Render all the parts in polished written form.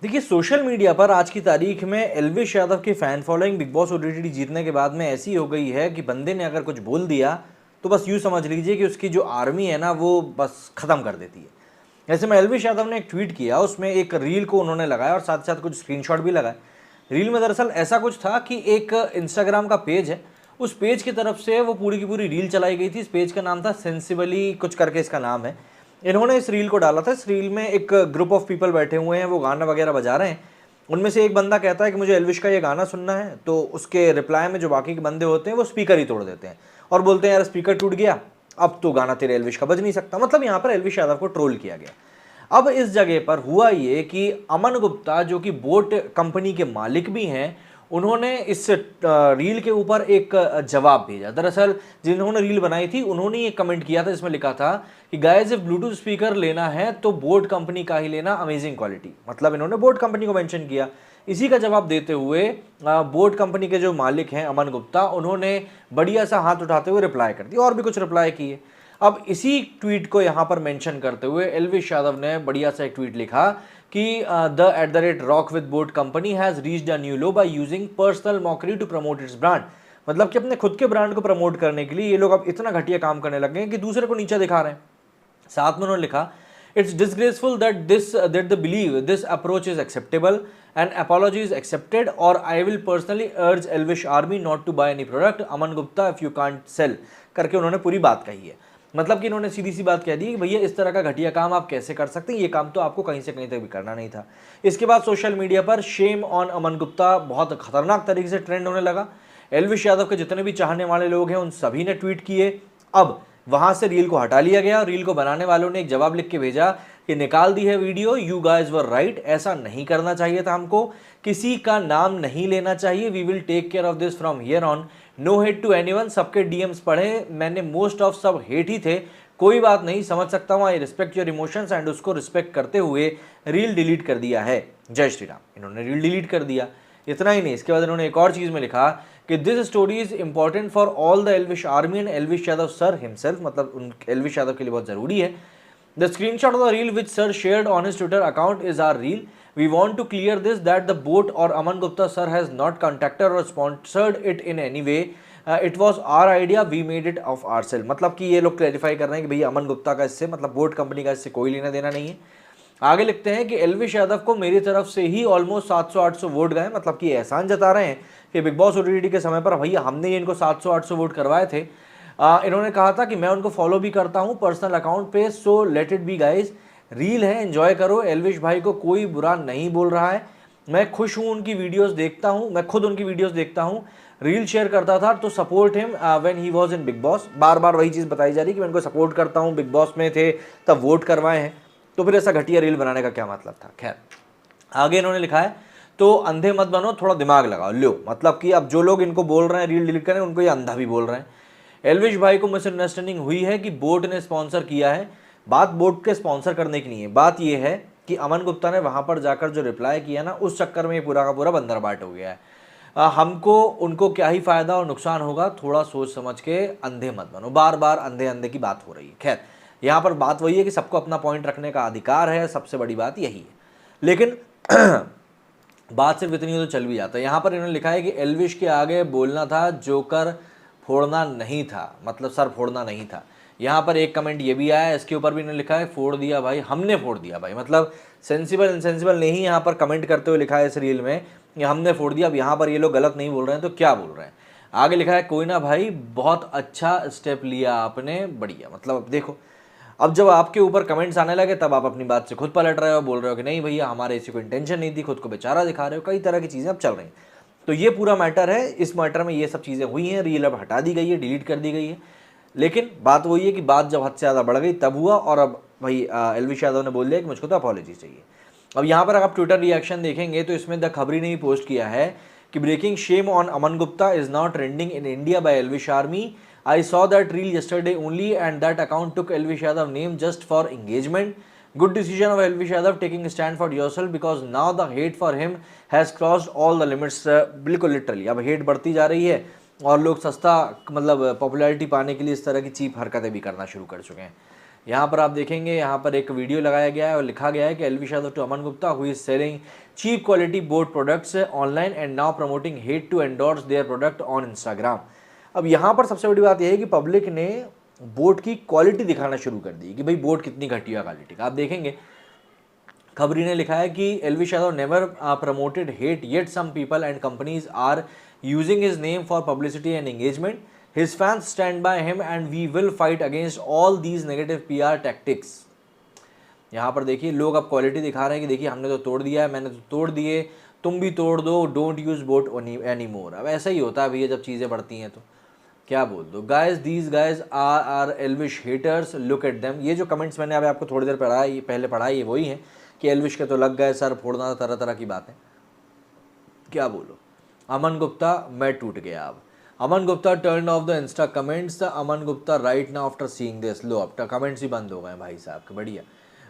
देखिए, social media पर आज की तारीख में एल्विश यादव की fan following big boss OTT जीतने के बाद में ऐसी हो गई है कि बंदे ने अगर कुछ बोल दिया तो बस यूँ समझ लीजिए कि उसकी जो आर्मी है ना वो बस ख़त्म कर देती है। ऐसे में एल्विश यादव ने एक ट्वीट किया, उसमें एक रील को उन्होंने लगाया और साथ साथ कुछ स्क्रीनशॉट भी लगाए। रील में दरअसल ऐसा कुछ था कि एक इंस्टाग्राम का पेज है, उस पेज की तरफ से वो पूरी की पूरी रील चलाई गई थी। इस पेज का नाम था सेंसिबली कुछ करके इसका नाम है। इन्होंने इस रील को डाला था। इस रील में एक ग्रुप ऑफ पीपल बैठे हुए हैं, वो गाना वगैरह बजा रहे हैं। उनमें से एक बंदा कहता है कि मुझे एल्विश का ये गाना सुनना है, तो उसके रिप्लाई में जो बाकी के बंदे होते हैं वो स्पीकर ही तोड़ देते हैं और बोलते हैं यार स्पीकर टूट गया, अब तो गाना तेरे एल्विश का बज नहीं सकता। मतलब यहाँ पर एल्विश यादव को ट्रोल किया गया। अब इस जगह पर हुआ ये कि अमन गुप्ता जो कि बोट कंपनी के मालिक भी हैं, उन्होंने इस रील के ऊपर एक जवाब भेजा। दरअसल जिन्होंने रील बनाई थी उन्होंने ये कमेंट किया था, जिसमें लिखा था कि गाइस इफ ब्लूटूथ स्पीकर लेना है तो बोट कंपनी का ही लेना, अमेजिंग क्वालिटी। मतलब इन्होंने बोट कंपनी को मेंशन किया। इसी का जवाब देते हुए बोट कंपनी के जो मालिक हैं अमन गुप्ता, उन्होंने बढ़िया सा हाथ उठाते हुए रिप्लाई कर दिया और भी कुछ रिप्लाई किए। अब इसी ट्वीट को यहाँ पर मेंशन करते हुए एल्विश यादव ने बढ़िया सा एक ट्वीट लिखा कि the @rock with boat company has reached a new low by using personal mockery to promote its brand। मतलब कि अपने खुद के ब्रांड को प्रमोट करने के लिए ये लोग अब इतना घटिया काम करने लगे हैं कि दूसरे को नीचा दिखा रहे हैं। साथ में उन्होंने लिखा it's disgraceful that the believe this approach is acceptable and apology is accepted और I will personally urge Elvish army not to buy any product Aman Gupta if you can't sell, करके उन्होंने पूरी बात कही है। मतलब कि इन्होंने सीधी सी बात कह दी कि भैया इस तरह का घटिया काम आप कैसे कर सकते हैं, ये काम तो आपको कहीं से कहीं तक भी करना नहीं था। इसके बाद सोशल मीडिया पर शेम ऑन अमन गुप्ता बहुत खतरनाक तरीके से ट्रेंड होने लगा। एल्विश यादव के जितने भी चाहने वाले लोग हैं उन सभी ने ट्वीट किए। अब वहां से रील को हटा लिया गया। रील को बनाने वालों ने एक जवाब लिख के भेजा कि निकाल दी है video, you guys were right, ऐसा नहीं करना चाहिए था हमको, किसी का नाम नहीं लेना चाहिए, we will take care of this from here on, no hate to anyone. सबके डीएम्स पढ़े मैंने, मोस्ट ऑफ सब हेट ही थे, कोई बात नहीं, समझ सकता हूँ, I respect your emotions, and उसको रिस्पेक्ट करते हुए रील डिलीट कर दिया है। जय श्री राम। इन्होंने रील डिलीट कर दिया। इतना ही नहीं, इसके बाद इन्होंने एक और चीज़ में लिखा कि this story is important for all the Elvish army and Elvish Yadav sir himself. मतलब उन एल्विश यादव के लिए बहुत ज़रूरी है। The screenshot of the reel which sir shared on his Twitter account is our reel, we want to clear this that the boat or Aman Gupta sir has not contacted or sponsored it in any way, it was our idea, we made it of ourselves। मतलब कि ये लोग clarify कर रहे हैं कि भैया अमन गुप्ता का इससे, मतलब बोट कंपनी का इससे कोई लेना देना नहीं है। आगे लिखते हैं कि एल्विश यादव को मेरी तरफ से ही ऑलमोस्ट 700-800 वोट गए। मतलब कि एहसान जता रहे हैं कि बिग बॉस ओटीटी के समय पर भैया हमने ही इनको 700-800 वोट करवाए थे। इन्होंने कहा था कि मैं उनको फॉलो भी करता हूँ पर्सनल अकाउंट पे, so let it be guys, reel है एंजॉय करो, एल्विश भाई को कोई बुरा नहीं बोल रहा है, मैं खुश हूँ, उनकी वीडियोस देखता हूँ, मैं खुद उनकी वीडियोस देखता हूँ, रील शेयर करता था तो support him when he was in Bigg Boss. बार बार वही चीज़ बताई जा रही कि मैं उनको सपोर्ट करता हूँ, बिग बॉस में थे तब वोट करवाए हैं, तो फिर ऐसा घटिया रील बनाने का क्या मतलब था। खैर, आगे इन्होंने लिखा है तो अंधे मत बनो, थोड़ा दिमाग लगाओ। लो, मतलब कि अब जो लोग इनको बोल रहे हैं रील डिलीट करें, उनको ये अंधा भी बोल रहे हैं। एल्विश भाई को मिसअंडरस्टैंडिंग हुई है कि बोट ने स्पॉन्सर किया है। बात बोट के स्पॉन्सर करने की नहीं है, बात यह है कि अमन गुप्ता ने वहां पर जाकर जो रिप्लाई किया ना, उस चक्कर में ये पूरा का पूरा बंदरबाट हो गया है। हमको उनको क्या ही फायदा और नुकसान होगा, थोड़ा सोच समझ के अंधे मत बनो। बार बार अंधे अंधे की बात हो रही है। खैर, यहाँ पर बात वही है कि सबको अपना पॉइंट रखने का अधिकार है, सबसे बड़ी बात यही है। लेकिन बात सिर्फ इतनी हो तो चल भी जाता है। यहाँ पर इन्होंने लिखा है कि एल्विश के आगे बोलना था, जोकर फोड़ना नहीं था, मतलब सर फोड़ना नहीं था। यहाँ पर एक कमेंट ये भी आया, इसके ऊपर भी इन्होंने लिखा है फोड़ दिया भाई, हमने फोड़ दिया भाई। मतलब सेंसिबल इनसेंसिबल नहीं यहाँ पर कमेंट करते हुए लिखा है इस रील में कि हमने फोड़ दिया। अब यहाँ पर ये लोग गलत नहीं बोल रहे हैं तो क्या बोल रहे हैं। आगे लिखा है कोई ना भाई, बहुत अच्छा स्टेप लिया आपने, बढ़िया। मतलब अब देखो, अब जब आपके ऊपर कमेंट्स आने लगे तब आप अपनी बात से खुद पलट रहे हो, बोल रहे हो कि नहीं भैया हमारे ऐसी कोई इंटेंशन नहीं थी, खुद को बेचारा दिखा रहे हो, कई तरह की चीज़ें अब चल रही हैं। तो ये पूरा मैटर है, इस मैटर में ये सब चीज़ें हुई हैं। रील अब हटा दी गई है, डिलीट कर दी गई है। लेकिन बात वही है कि बात जब हद से ज़्यादा बढ़ गई तब हुआ, और अब भाई एल्विश यादव ने बोल दिया कि मुझको तो अपॉलॉजी चाहिए। अब यहाँ पर अगर आप ट्विटर रिएक्शन देखेंगे तो इसमें द खबरी ने भी पोस्ट किया है कि breaking shame on Aman Gupta is now trending in India by Elvish army, I saw that reel yesterday only and that account took Elvish Yadav name just for engagement. Good decision of Elvish Yadav taking a stand for yourself because now the hate for him has crossed all the limits। बिल्कुल literally अब hate बढ़ती जा रही है और लोग सस्ता मतलब पॉपुलैरिटी पाने के लिए इस तरह की चीप हरकतें भी करना शुरू कर चुके हैं। यहाँ पर आप देखेंगे, यहाँ पर एक वीडियो लगाया गया है और लिखा गया है कि Elvish Yadav to Aman Gupta who is selling cheap quality boAt products online and now promoting hate to endorse their product on Instagram. अब यहाँ पर सबसे बड़ी बात यह है कि पब्लिक ने बोट की क्वालिटी दिखाना शुरू कर दी कि भाई बोट कितनी घटिया क्वालिटी का। आप देखेंगे खबरी ने लिखा है कि Elvish Yadav never promoted hate yet some people and companies are using his name for publicity and engagement. His fans stand by him and we will fight against all these negative PR tactics। यहाँ पर देखिए लोग अब quality दिखा रहे हैं कि देखिए हमने तो तोड़ दिया है, मैंने तो तोड़ दिए, तुम भी तोड़ दो, don't use boat any more. अब ऐसा ही होता है भैया जब चीज़ें बढ़ती हैं तो क्या बोल दो। Guys these guys are Elvish haters, look at them. ये जो कमेंट्स मैंने अभी आपको थोड़ी देर पहले पढ़ा ये वही हैं कि एल्विश के तो लग गए सर फोड़ना, तरह तरह की बातें। क्या बोलो। अमन गुप्ता मैं टूट गया अब। Aman Gupta turn off the Insta comments. Aman Gupta right now after seeing this. लो अब कमेंट्स ही बंद हो गए भाई साहब के, बढ़िया।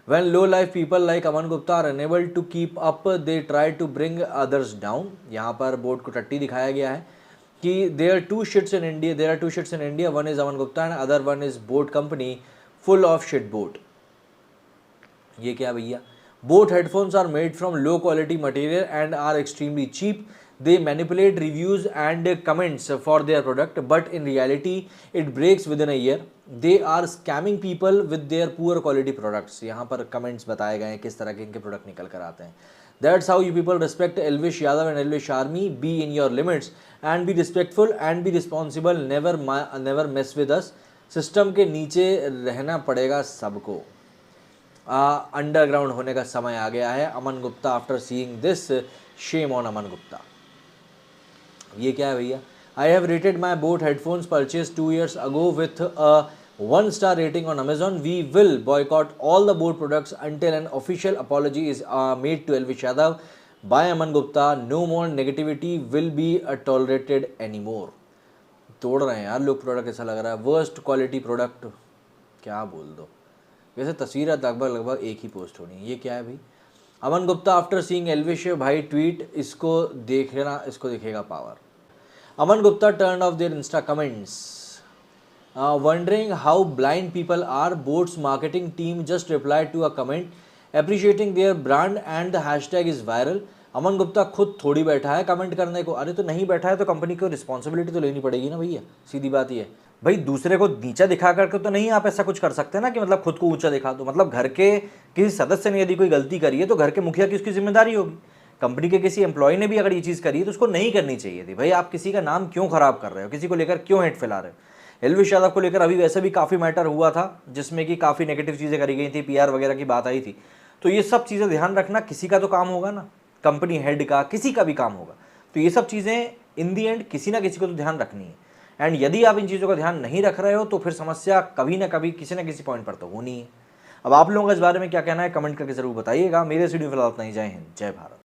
When low life people like Aman Gupta are unable to keep up they try to bring others down. यहाँ पर बोट को टट्टी दिखाया गया है कि there are two shits in India, one is Aman Gupta and other one is boAt company full of shit boAt. ये क्या भैया। BoAt headphones are made from low quality material and are extremely cheap. They manipulate reviews and comments for their product, but in reality it breaks within a year. They are scamming people with their poor quality products। यहाँ पर comments बताए गए हैं किस तरह के इनके product निकल कर आते हैं। That's how you people respect Elvish Yadav and Elvish Army। Be in your limits and be respectful and be responsible। Never mess with us। System के नीचे रहना पड़ेगा सबको। अंडरग्राउंड होने का समय आ गया है। Aman Gupta after seeing this, shame on Aman Gupta. ये क्या है भैया। I have rated my boAt headphones purchase 2 years ago with a 1-star rating on Amazon। We will boycott all the boat products until an official apology is made to Elvish Yadav by Aman Gupta। No more negativity will be tolerated anymore। तोड़ रहे हैं यार लोग product, ऐसा लग रहा है worst quality product, क्या बोल दो। वैसे तस्वीरें लगभग एक ही पोस्ट होनी है। ये क्या है भाई। अमन गुप्ता आफ्टर सीइंग एल्विश भाई ट्वीट, इसको देखना, इसको दिखेगा power. Aman Gupta turn off their Insta comments wondering how blind people are. BoAt's marketing team just reply to a comment appreciating their brand and the hashtag is viral. Aman Gupta खुद थोड़ी बैठा है कमेंट करने को। अरे तो नहीं बैठा है तो कंपनी को रिस्पॉन्सिबिलिटी तो लेनी पड़ेगी ना भैया, सीधी बात ये है भाई। दूसरे को नीचा दिखा करके तो नहीं आप ऐसा कुछ कर सकते ना कि मतलब खुद को ऊंचा दिखा दो। मतलब घर के किसी सदस्य ने यदि कोई गलती करी है तो घर के मुखिया की उसकी जिम्मेदारी होगी। कंपनी के किसी एम्प्लॉय ने भी अगर ये चीज़ करी है तो उसको नहीं करनी चाहिए थी। भाई आप किसी का नाम क्यों खराब कर रहे हो, किसी को लेकर क्यों हेट फैला रहे हो। एल्विश यादव को लेकर अभी वैसे भी काफ़ी मैटर हुआ था जिसमें कि काफ़ी नेगेटिव चीज़ें करी गई थी, PR वगैरह की बात आई थी। तो ये सब चीज़ें ध्यान रखना, किसी का तो काम होगा ना, कंपनी हेड का, किसी का भी काम होगा। तो ये सब चीज़ें इन दी एंड किसी ना किसी को तो ध्यान रखनी है। एंड यदि आप इन चीज़ों का ध्यान नहीं रख रहे हो तो फिर समस्या कभी ना कभी किसी न किसी पॉइंट पर तो होनी है। अब आप लोगों का इस बारे में क्या कहना है कमेंट करके ज़रूर बताइएगा। मेरे वीडियो फिलहाल इतना ही। जय हिंद, जय भारत।